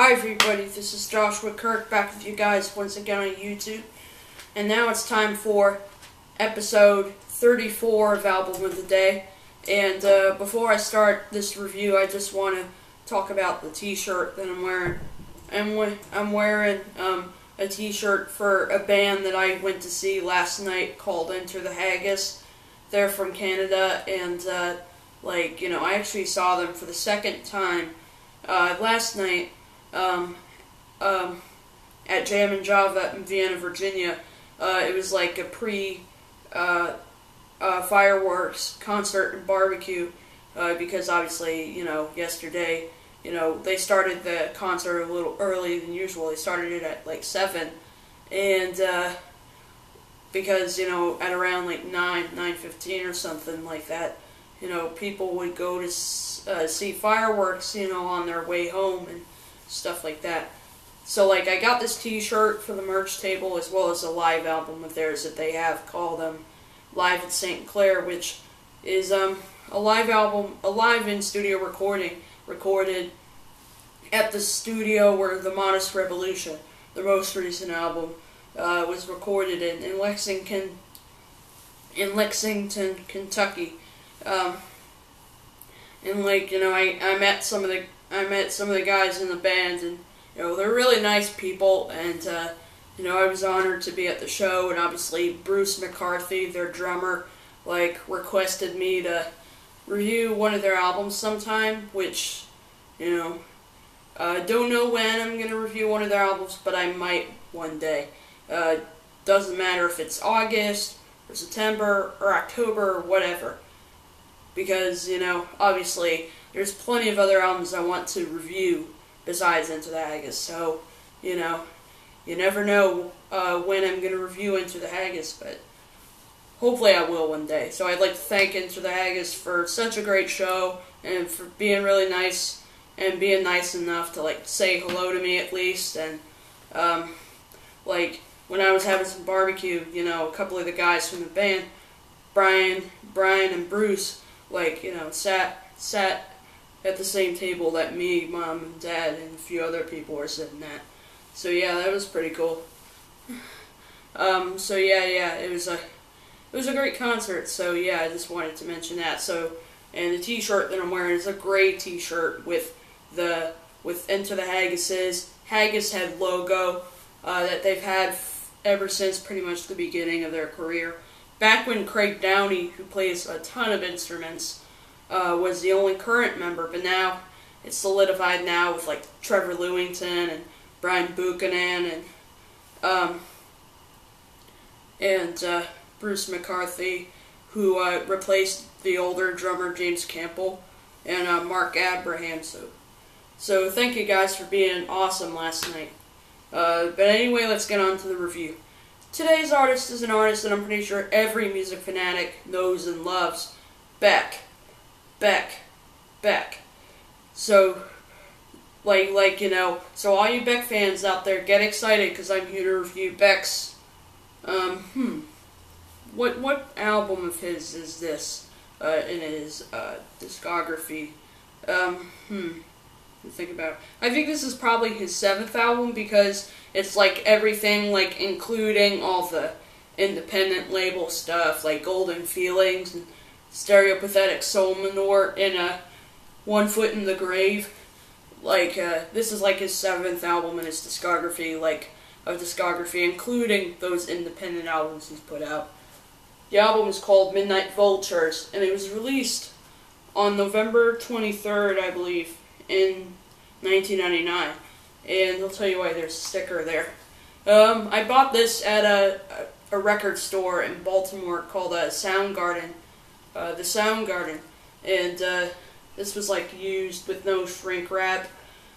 Hi everybody, this is Joshua Kirk back with you guys once again on YouTube. And now it's time for episode 34 of Album of the Day. And before I start this review, I just want to talk about the t-shirt that I'm wearing. I'm wearing a t-shirt for a band that I went to see last night called Enter the Haggis. They're from Canada, and I actually saw them for the second time last night at Jam and Java in Vienna, Virginia. It was like a fireworks concert and barbecue because obviously, yesterday, they started the concert a little earlier than usual. They started it at like 7, and because, at around like 9:15 or something like that, people would go to see fireworks, on their way home and stuff like that. So, I got this t-shirt for the merch table as well as a live album of theirs that they have called Live at St. Clair, which is a live album, a live in-studio recording, recorded at the studio where The Modest Revolution, their most recent album, was recorded in Lexington, Kentucky. And I met some of the guys in the band, and they're really nice people, and I was honored to be at the show. And obviously Bruce McCarthy, their drummer, requested me to review one of their albums sometime, which don't know when I'm gonna review one of their albums, but I might one day. Doesn't matter if it's August or September or October or whatever, because obviously there's plenty of other albums I want to review besides Enter the Haggis. So you never know when I'm gonna review Enter the Haggis, but hopefully I will one day. So I'd like to thank Enter the Haggis for such a great show and for being really nice and being nice enough to say hello to me at least. And when I was having some barbecue, a couple of the guys from the band, Brian and Bruce, sat at the same table that me, Mom, and Dad, and a few other people were sitting at. So yeah, that was pretty cool. So yeah, it was a great concert. So yeah, I just wanted to mention that. So, and the t-shirt that I'm wearing is a gray t-shirt with Enter the Haggis's Haggis Head logo that they've had ever since pretty much the beginning of their career. Back when Craig Downey, who plays a ton of instruments, was the only current member, but now it's solidified now with Trevor Lewington and Brian Buchanan and Bruce McCarthy, who replaced the older drummer James Campbell, and Mark Abraham. So thank you guys for being awesome last night. But anyway, let's get on to the review. Today's artist is an artist that I'm pretty sure every music fanatic knows and loves. Beck. So, so all you Beck fans out there, get excited, because I'm here to review Beck's, what album of his is this, in his, discography? Think about it. I think this is probably his 7th album, because it's everything, including all the independent label stuff, Golden Feelings and Stereopathetic Soul Manure and One Foot in the Grave. This is his 7th album in his discography, including those independent albums he's put out. The album is called Midnite Vultures, and it was released on November 23rd, I believe, in 1999, and I'll tell you why there's a sticker there. I bought this at a record store in Baltimore called Soundgarden, the Soundgarden, and this was used with no shrink wrap,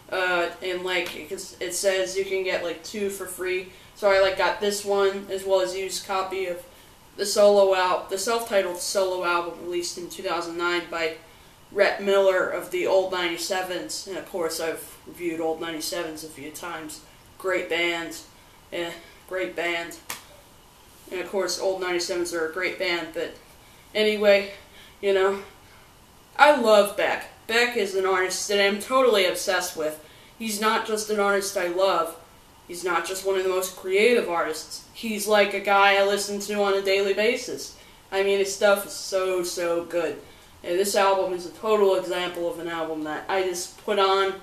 and it says you can get 2 for free. So I got this one as well as a used copy of the self-titled solo album released in 2009 by Rhett Miller of the Old 97s, and of course I've reviewed Old 97s a few times. Great band, great band. And of course Old 97s are a great band, but anyway, I love Beck. Beck is an artist that I'm totally obsessed with. he's not just an artist I love. He's not just one of the most creative artists. He's like a guy I listen to on a daily basis. I mean, his stuff is so, so good. And this album is a total example of an album that I just put on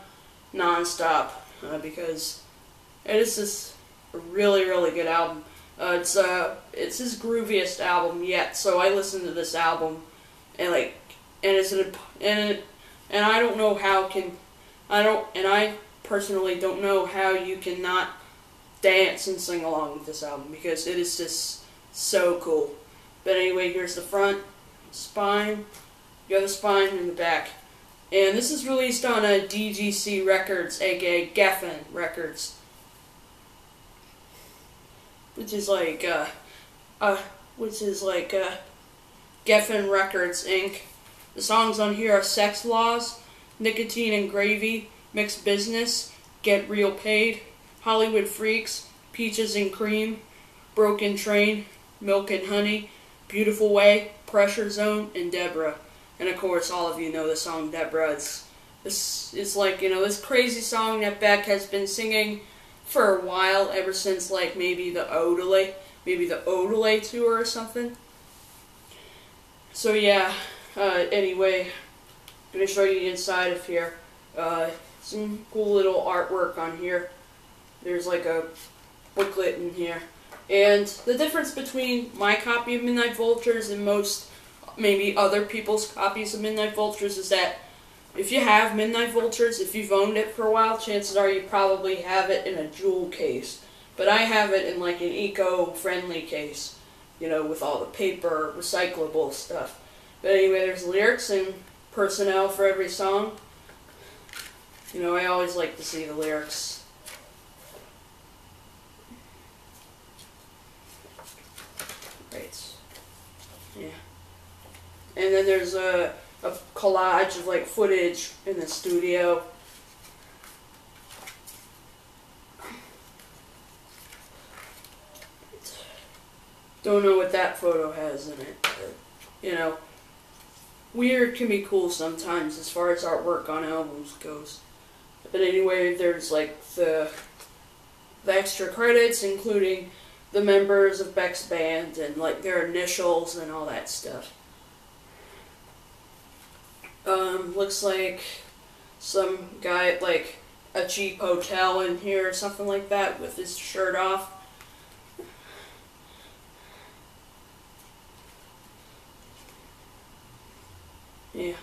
non-stop because it is just a really, really good album. It's his grooviest album yet. So I listened to this album and I don't know how I personally don't know how you can not dance and sing along with this album because it is just so cool. But anyway, here's the front, spine, you have the spine and the back. And this is released on a DGC Records, aka Geffen Records. Which is like Geffen Records, Inc. The songs on here are Sex Laws, Nicotine and Gravy, Mixed Bizness, Get Real Paid, Hollywood Freaks, Peaches and Cream, Broken Train, Milk and Honey, Beautiful Way, Pressure Zone, and Deborah. And of course, all of you know the song Deborah. It's like, this crazy song that Beck has been singing for a while, ever since like maybe the Odelay tour or something. So yeah, anyway, I'm going to show you the inside of here. Some cool little artwork on here. There's like a booklet in here. And the difference between my copy of Midnite Vultures and most, maybe other people's copies of Midnite Vultures is that if you have Midnite Vultures, if you've owned it for a while, chances are you probably have it in a jewel case. But I have it in like an eco-friendly case, with all the paper, recyclable stuff. But anyway, there's lyrics and personnel for every song. I always like to see the lyrics. Right. Yeah. And then there's a collage of like footage in the studio. Don't know what that photo has in it, but, weird can be cool sometimes as far as artwork on albums goes. But anyway, there's like the extra credits, including the members of Beck's band and like their initials and all that stuff. Looks like some guy at like a cheap hotel in here or something like that with his shirt off. Yeah.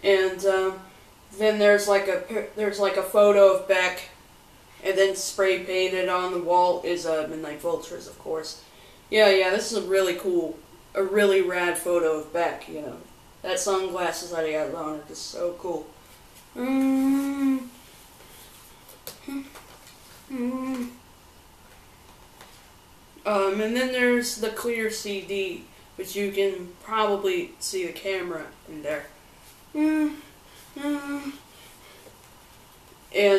And then there's like a photo of Beck, and then spray painted on the wall is Midnite Vultures, of course. Yeah, this is a really rad photo of Beck. That sunglasses that he has on are just so cool. And then there's the clear CD, which you can probably see the camera in there. And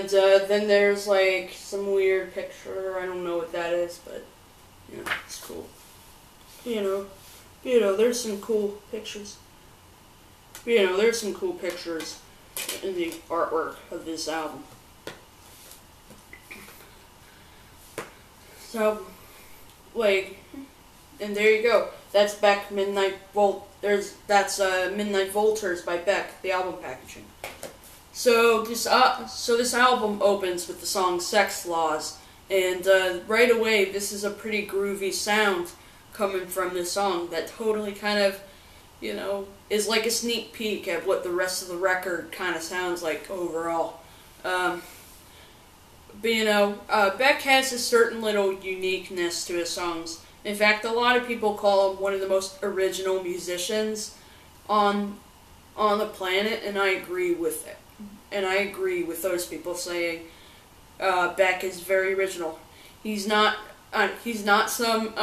then there's like some weird picture. I don't know what that is, but it's cool. There's some cool pictures. There's some cool pictures in the artwork of this album. So, and there you go. That's Beck Midnite That's Midnite Vultures by Beck, the album packaging. So this album opens with the song Sex Laws, and right away this is a pretty groovy sound coming from this song that totally kind of, is like a sneak peek at what the rest of the record kind of sounds like overall. But Beck has a certain little uniqueness to his songs. In fact, a lot of people call him one of the most original musicians on the planet, and I agree with it. And I agree with those people saying Beck is very original. He's not some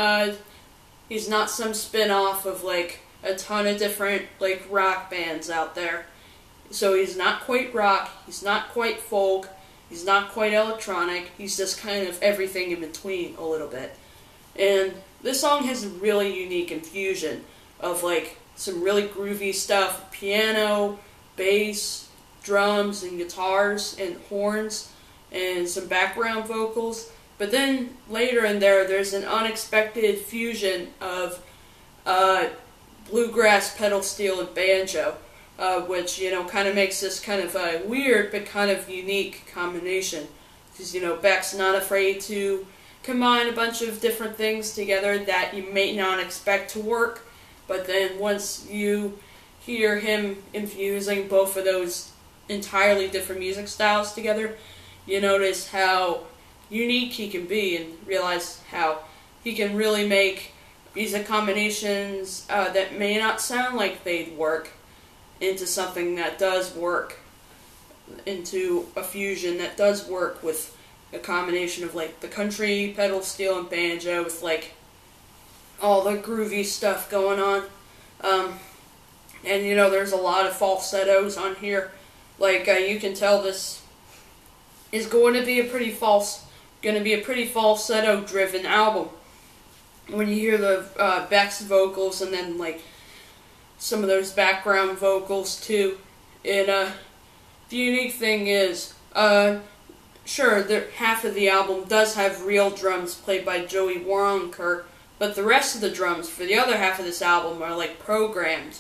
spin-off of like a ton of different like rock bands out there. So he's not quite rock, he's not quite folk, he's not quite electronic, he's just kind of everything in between a little bit. And this song has a really unique infusion of like some really groovy stuff, piano, bass, drums and guitars and horns and some background vocals. But then later in there's an unexpected fusion of bluegrass, pedal steel, and banjo, which, you know, kind of makes this kind of a weird but kind of unique combination. Because, you know, Beck's not afraid to combine a bunch of different things together that you may not expect to work, but then once you hear him infusing both of those entirely different music styles together, you notice how unique he can be and realize how he can really make music combinations that may not sound like they'd work into something that does work, into a fusion that does work with a combination of like the country, pedal steel, and banjo with like all the groovy stuff going on. And you know, there's a lot of falsettos on here. Like you can tell this is going to be a pretty falsetto-driven album. When you hear the Beck's vocals and then like some of those background vocals too. And the unique thing is, sure, half of the album does have real drums played by Joey Waronker, but the rest of the drums for the other half of this album are like programmed.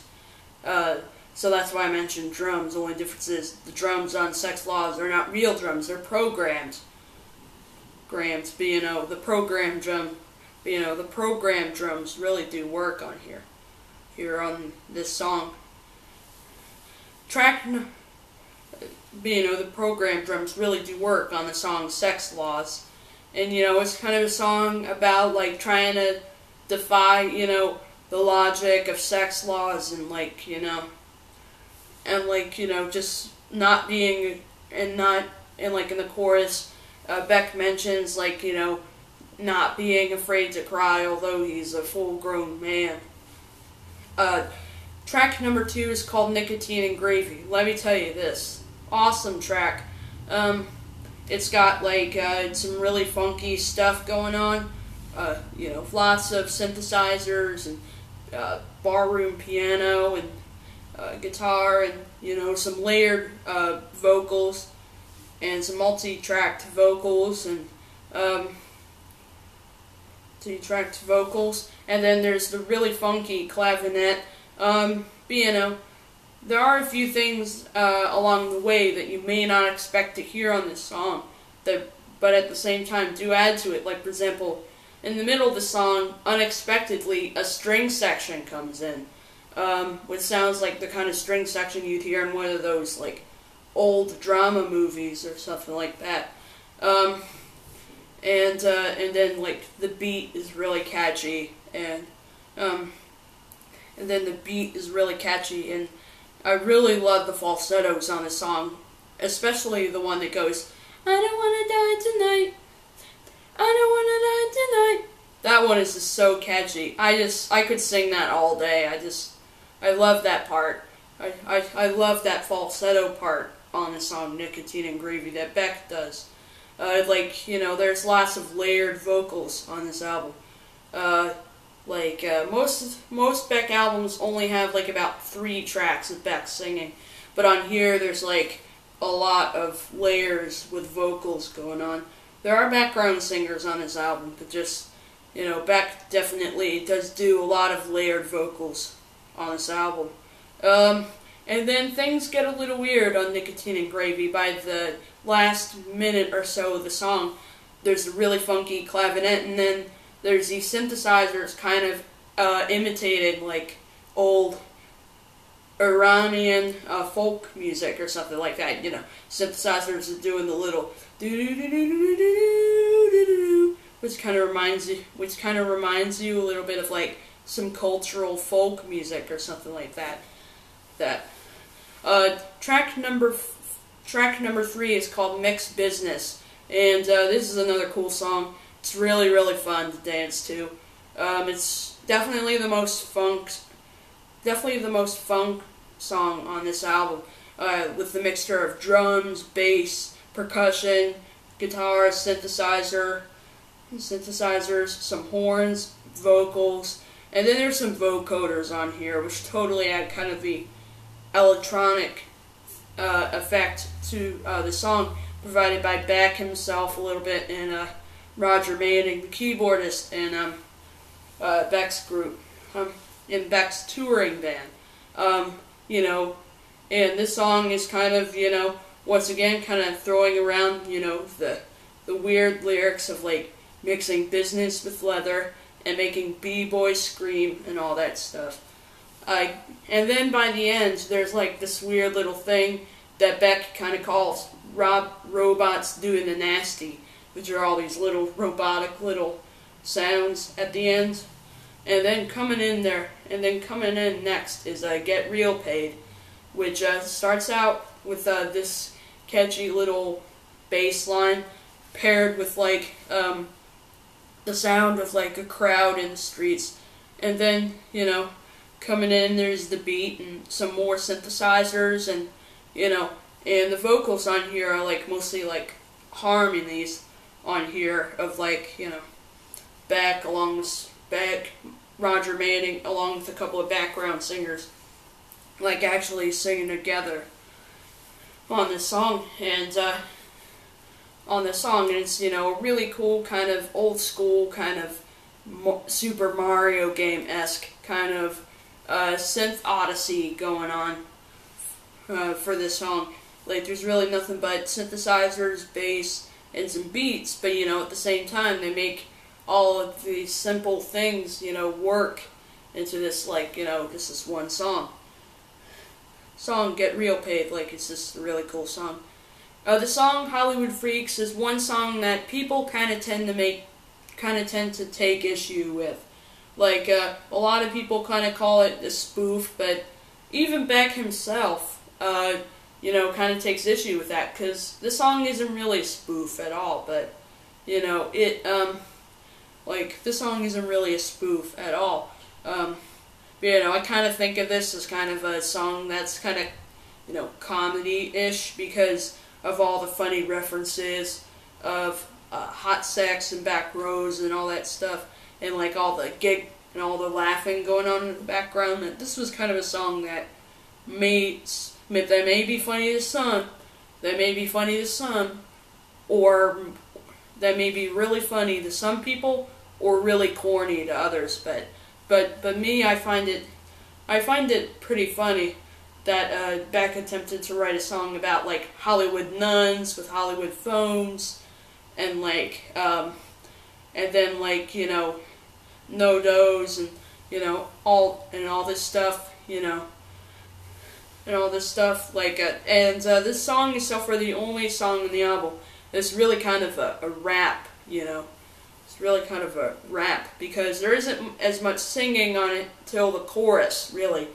So that's why I mentioned drums. The only difference is the drums on Sexx Laws are not real drums; they're programmed. But you know, the programmed drums really do work on here. Here on this song. The programmed drums really do work on the song Sexx Laws. And, you know, it's kind of a song about, like, trying to defy, you know, the logic of Sexx Laws and, like, you know, just not being, and like, in the chorus, Beck mentions, like, you know, not being afraid to cry, although he's a full-grown man. Track number 2 is called Nicotine Gravy. Let me tell you this. Awesome track. It's got like some really funky stuff going on. You know, lots of synthesizers and barroom piano and guitar, and you know, some layered vocals and some multi-tracked vocals and and then there's the really funky clavinet. You know, there are a few things along the way that you may not expect to hear on this song, but at the same time do add to it. Like, for example, in the middle of the song, unexpectedly, a string section comes in, which sounds like the kind of string section you'd hear in one of those, like, old drama movies or something like that. And then, like, the beat is really catchy, and I really love the falsettos on this song, especially the one that goes, I don't want to die tonight, I don't want to die tonight. That one is just so catchy. I could sing that all day. I love that part. I love that falsetto part on the song Nicotine Gravy that Beck does. Like, you know, there's lots of layered vocals on this album. Most Beck albums only have like about 3 tracks of Beck singing, but on here there's like a lot of layers with vocals going on. There are background singers on this album, but just, you know, Beck definitely does do a lot of layered vocals on this album. And then things get a little weird on Nicotine Gravy. By the last minute or so of the song, there's a really funky clavinet, and then there's these synthesizers kind of imitated like old Iranian folk music or something like that. You know, synthesizers are doing the little do-do-do-do-do-do-do-do, which kind of reminds you a little bit of like some cultural folk music or something like that. Track number 3 is called Mixed Bizness, and this is another cool song. It's really, really fun to dance to. It's definitely the most funk song on this album, with the mixture of drums, bass, percussion, guitar, synthesizers, some horns, vocals, and then there's some vocoders on here, which totally add kind of the electronic effect to the song, provided by Beck himself a little bit, and Roger Manning, the keyboardist in Beck's group, in Beck's touring band. You know, and this song is kind of, you know, once again, kind of throwing around, you know, the weird lyrics of, like, mixing business with leather and making b-boys scream and all that stuff. And then by the end, there's, like, this weird little thing that Beck kind of calls robots doing the nasty, which are all these little robotic little sounds at the end. And then coming in next is Get Real Paid, which starts out with this catchy little bass line paired with, like, the sound of, like, a crowd in the streets. And then, you know, coming in, there's the beat and some more synthesizers, and, you know, and the vocals on here are, like, mostly, like, harmonies on here of, like, you know, Beck, Roger Manning, along with a couple of background singers, like, actually singing together on this song. And it's, you know, a really cool kind of old school kind of Super Mario game-esque kind of synth odyssey going on for this song. Like, there's really nothing but synthesizers, bass, and some beats, but, you know, at the same time, they make all of these simple things, you know, work into this, like, you know, this is one song. Get Real Paid, like, it's just a really cool song. The song Hollywood Freaks is one song that people kind of tend to take issue with. Like, a lot of people kind of call it a spoof, but even Beck himself, you know, kind of takes issue with that, because the song isn't really a spoof at all, but, you know, like, this song isn't really a spoof at all. But, you know, I kind of think of this as kind of a song that's kind of, you know, comedy-ish, because of all the funny references of hot sex and back rows and all that stuff, and, like, all the gig and all the laughing going on in the background. And this was kind of a song that may be funny to some, or that may be really funny to some people, or really corny to others. But me, I find it pretty funny that Beck attempted to write a song about, like, Hollywood nuns with Hollywood phones, and, like, and then, like, you know, no-dos, and, you know, all this stuff, you know, and all this stuff, like, this song is so far the only song in the album that's really kind of a rap, you know. It's really kind of a rap, because there isn't as much singing on it till the chorus, really.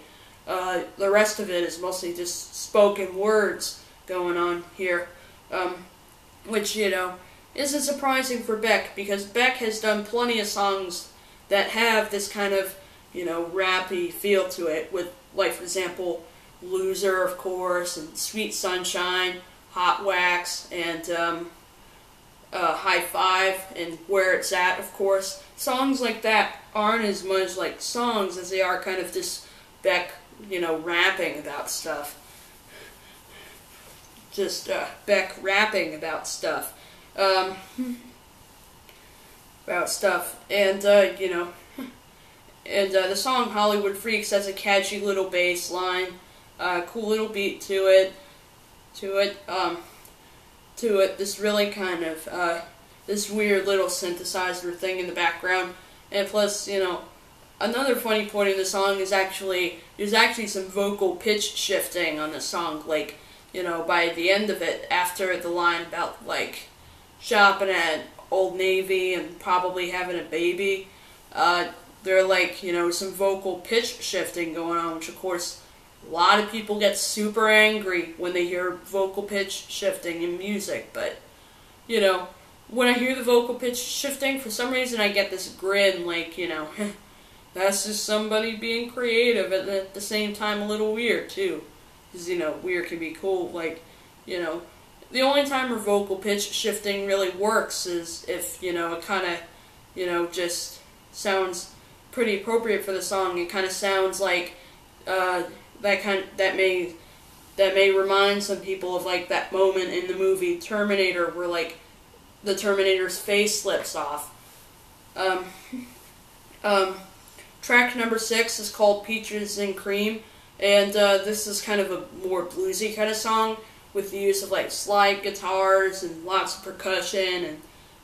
The rest of it is mostly just spoken words going on here, which, you know, isn't surprising for Beck, because Beck has done plenty of songs that have this kind of, you know, rappy feel to it, with, like, for example, Loser, of course, and Sweet Sunshine, Hot Wax, and High Five, and Where It's At, of course. Songs like that aren't as much like songs as they are kind of just Beck, you know, rapping about stuff. Just Beck rapping about stuff. And, you know, and the song Hollywood Freaks has a catchy little bass line, cool little beat to it, this really kind of, this weird little synthesizer thing in the background, and plus, you know, another funny point in the song is there's actually some vocal pitch shifting on the song, like, you know, by the end of it, after the line about, like, shopping at Old Navy and probably having a baby, there are, like, you know, some vocal pitch shifting going on, which, of course, a lot of people get super angry when they hear vocal pitch shifting in music, but, you know, when I hear the vocal pitch shifting, for some reason I get this grin, like, you know, that's just somebody being creative, and at the same time a little weird, too. Because, you know, weird can be cool, like, you know, the only time where vocal pitch shifting really works is if, you know, it kind of, you know, just sounds pretty appropriate for the song. It kind of sounds like, that that may remind some people of like that moment in the movie Terminator where like the Terminator's face slips off. Track number 6 is called Peaches and Cream, and this is kind of a more bluesy kind of song with the use of like slide guitars and lots of percussion and,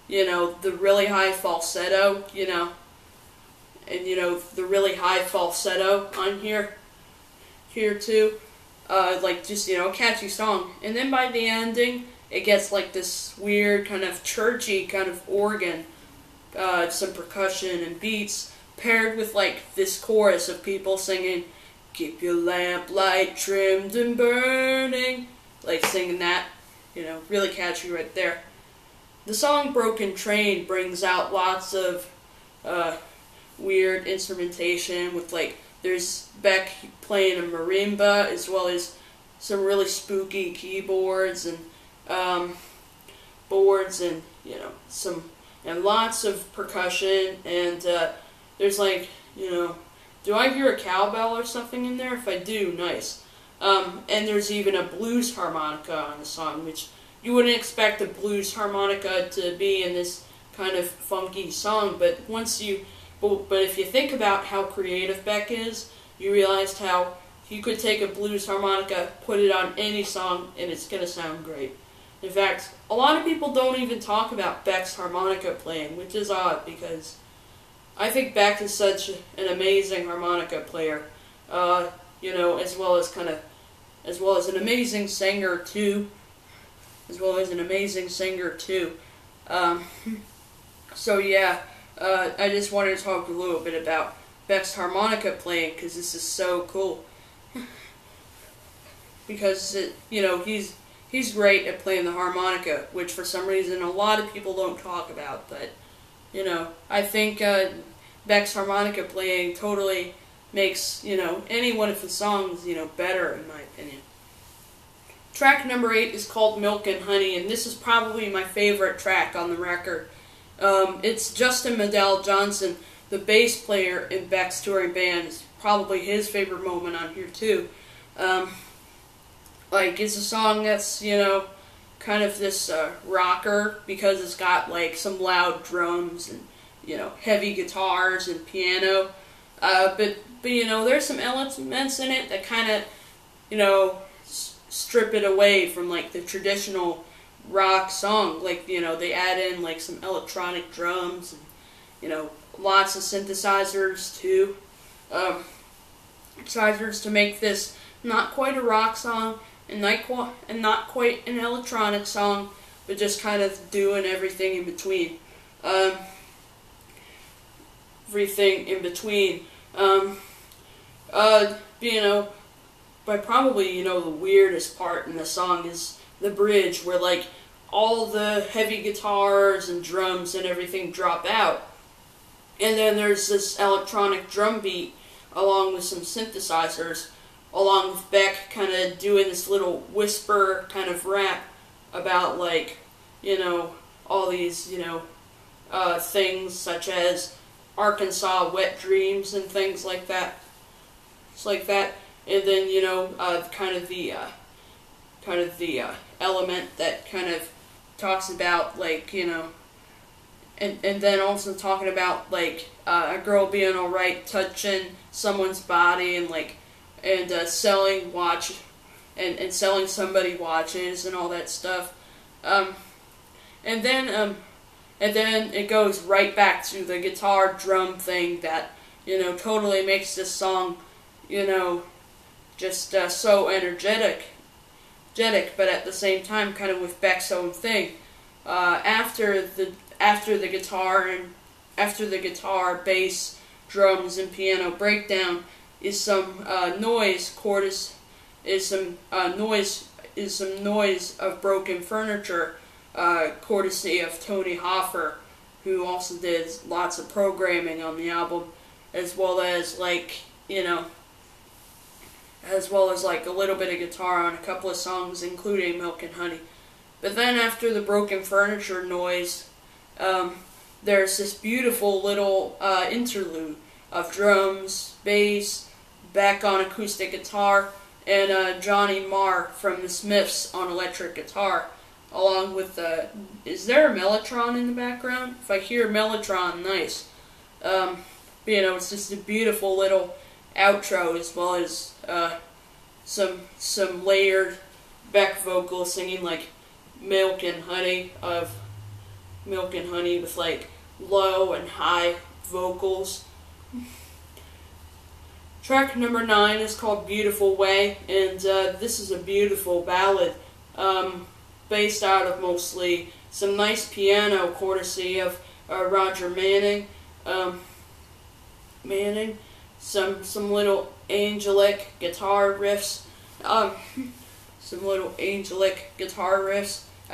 you know, the really high falsetto, you know, and, you know, the really high falsetto on here too. Like, just, you know, a catchy song. And then by the ending, it gets like this weird kind of churchy kind of organ, some percussion and beats, paired with like this chorus of people singing, "Keep your lamplight trimmed and burning," like singing that, you know, really catchy right there. The song Broken Train brings out lots of weird instrumentation with like, there's Beck playing a marimba as well as some really spooky keyboards and boards and, you know, and lots of percussion, and there's like, you know, do I hear a cowbell or something in there? If I do, nice. And there's even a blues harmonica on the song, which you wouldn't expect a blues harmonica to be in this kind of funky song, but if you think about how creative Beck is, you realized how you could take a blues harmonica, put it on any song, and it's going to sound great. In fact, a lot of people don't even talk about Beck's harmonica playing, which is odd because I think Beck is such an amazing harmonica player, you know, as well as an amazing singer too. So yeah, I just wanted to talk a little bit about Beck's harmonica playing because this is so cool. Because you know, he's great at playing the harmonica, which for some reason a lot of people don't talk about, but you know, I think Beck's harmonica playing totally makes, you know, any one of his songs, you know, better in my opinion. Track number 8 is called Milk and Honey, and this is probably my favorite track on the record. It's Justin Meldal-Johnsen, the bass player in Beck's touring band, is probably his favorite moment on here too. Like, it's a song that's, you know, kind of this rocker because it's got like some loud drums and, you know, heavy guitars and piano. But you know, there's some elements in it that kind of, you know, strip it away from like the traditional rock song. Like, you know, they add in like some electronic drums and, you know, lots of synthesizers too. Synthesizers to make this not quite a rock song and not quite an electronic song, but just kind of doing everything in between. You know, but probably, you know, the weirdest part in the song is the bridge, where like all the heavy guitars and drums and everything drop out, and then there's this electronic drum beat along with some synthesizers, along with Beck kind of doing this little whisper kind of rap about, like, you know, all these, you know, things such as Arkansas wet dreams and things like that. It's like that. And then, you know, kind of the element that kind of talks about, like, you know, and then also talking about, like, a girl being alright touching someone's body and, like, and selling selling somebody watches and all that stuff. And then it goes right back to the guitar drum thing that, you know, totally makes this song, you know, just so energetic, but at the same time kind of with Beck's own thing. After the guitar, bass, drums, and piano breakdown is some noise of broken furniture, courtesy of Tony Hoffer, who also did lots of programming on the album, as well as, like, you know, like a little bit of guitar on a couple of songs, including Milk and Honey. But then after the broken furniture noise, there's this beautiful little interlude of drums, bass, Beck on acoustic guitar, and Johnny Marr from the Smiths on electric guitar, along with is there a mellotron in the background? If I hear mellotron, nice. You know, it's just a beautiful little outro, as well as some layered Beck vocals singing like Milk and Honey with like low and high vocals. Track number 9 is called Beautiful Way, and this is a beautiful ballad based out of mostly some nice piano courtesy of Roger Manning. Some little angelic guitar riffs, a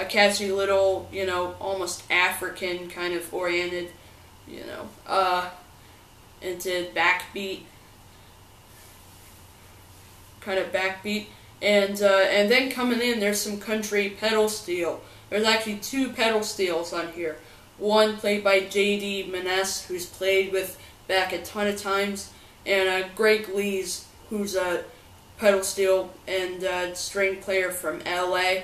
catchy little, you know, almost African kind of oriented, you know, into backbeat, and then coming in, there's some country pedal steel. There's actually 2 pedal steels on here. One played by Dee Maness, who's played with Beck a ton of times, and Greg Lees, who's a pedal steel and string player from LA,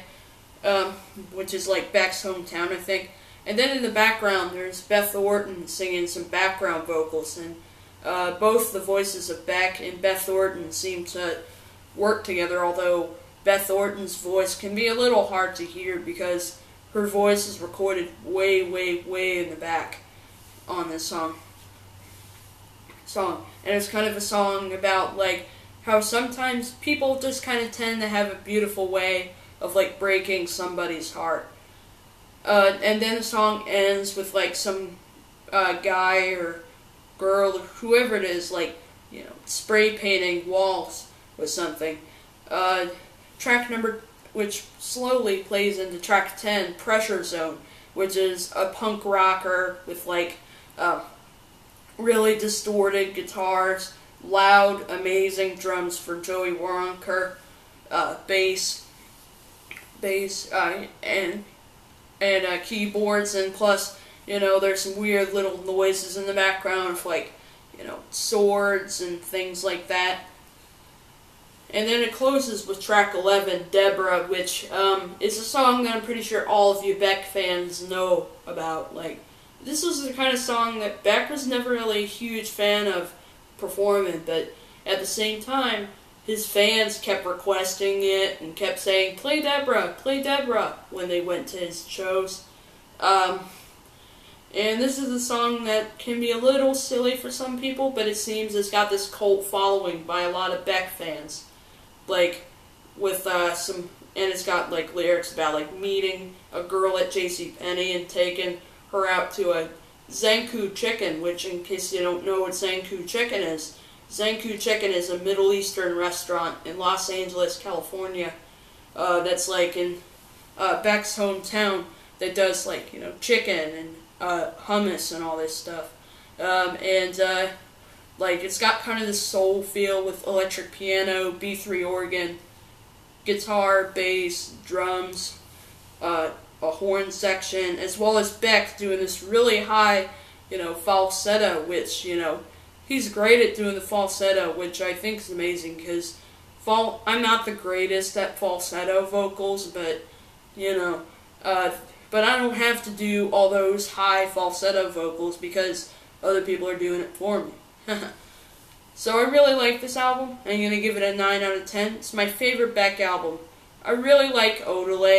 which is like Beck's hometown, I think. And then in the background, there's Beth Orton singing some background vocals, and both the voices of Beck and Beth Orton seem to work together, although Beth Orton's voice can be a little hard to hear because her voice is recorded way in the back on this song. And it's kind of a song about like how sometimes people just kind of tend to have a beautiful way of like breaking somebody's heart. And then the song ends with like some guy or girl or whoever it is, like, you know, spray painting walls with something. Track number, which slowly plays into track 10, Pressure Zone, which is a punk rocker with like really distorted guitars, loud, amazing drums for Joey Waronker, bass, and keyboards, and plus, you know, there's some weird little noises in the background of like, you know, swords and things like that. And then it closes with track 11, Deborah, which is a song that I'm pretty sure all of you Beck fans know about. Like, this was the kind of song that Beck was never really a huge fan of performing, but at the same time, his fans kept requesting it and kept saying, play Deborah, when they went to his shows. And this is a song that can be a little silly for some people, but it seems it's got this cult following by a lot of Beck fans. Like, with and it's got like lyrics about like meeting a girl at JCPenney and taking her out to a Zanku Chicken, which, in case you don't know what Zanku Chicken is a Middle Eastern restaurant in Los Angeles, California, that's like in Beck's hometown, that does like, you know, chicken and hummus and all this stuff. Like, it's got kind of this soul feel with electric piano, B3 organ, guitar, bass, drums, a horn section, as well as Beck doing this really high, you know, falsetto, which, you know, he's great at doing the falsetto, which I think is amazing, because I'm not the greatest at falsetto vocals, but, you know, but I don't have to do all those high falsetto vocals because other people are doing it for me. So I really like this album. I'm going to give it a 9 out of 10. It's my favorite Beck album. I really like Odelay.